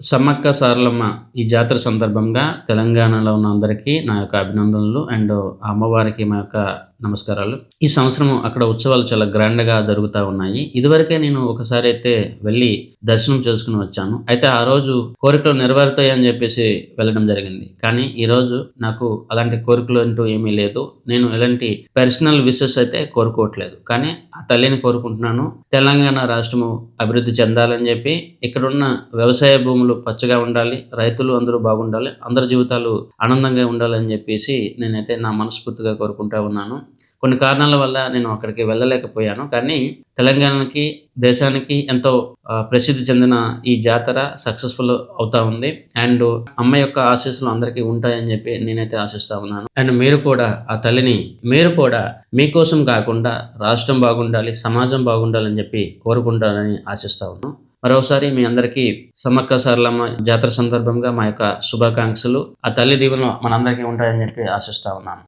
సమ్మక్క సారలమ్మ ఈ జాతర సందర్భంగా తెలంగాణలో ఉన్న అందరికీ నా యొక్క అభినందనలు అండ్ అమ్మవారికి మా యొక్క నమస్కారాలు. ఈ సంవత్సరం అక్కడ ఉత్సవాలు చాలా గ్రాండ్‌గా జరుగుతా ఉన్నాయి. ఇదివరకే నేను ఒకసారి అయితే వెళ్ళి దర్శనం చేసుకొని వచ్చాను. అయితే ఆ రోజు కోరికలు నెరవేరుతాయని చెప్పేసి వెళ్ళడం జరిగింది. కానీ ఈరోజు నాకు అలాంటి కోరికలు అంటూ ఏమీ లేదు. నేను ఎలాంటి పర్సనల్ విషెస్ అయితే కోరుకోవట్లేదు. కానీ ఆ తల్లిని కోరుకుంటున్నాను. తెలంగాణ రాష్ట్రము అభివృద్ధి చెందాలని చెప్పి, ఇక్కడున్న వ్యవసాయ భూములు పచ్చగా ఉండాలి, రైతులు అందరూ బాగుండాలి, అందరి జీవితాలు ఆనందంగా ఉండాలని చెప్పేసి నేనైతే నా మనస్ఫూర్తిగా కోరుకుంటా ఉన్నాను. కొన్ని కారణాల వల్ల నేను అక్కడికి వెళ్ళలేకపోయాను. కానీ తెలంగాణకి, దేశానికి ఎంతో ప్రసిద్ధి చెందిన ఈ జాతర సక్సెస్‌ఫుల్ అవుతా ఉంది. అండ్ అమ్మ యొక్క ఆశీస్సులు అందరికీ ఉంటాయని చెప్పి నేనైతే ఆశిస్తా ఉన్నాను. అండ్ మీరు కూడా ఆ తల్లిని మీరు కూడా మీకోసం కాకుండా రాష్ట్రం బాగుండాలి, సమాజం బాగుండాలని చెప్పి కోరుకుంటారని ఆశిస్తా ఉన్నాను. మరోసారి మీ అందరికీ సమ్మక్క సారలమ్మ జాతర సందర్భంగా మా యొక్క శుభాకాంక్షలు. ఆ తల్లి దీవెనలు మనందరికీ ఉంటాయని చెప్పి ఆశిస్తా ఉన్నాను.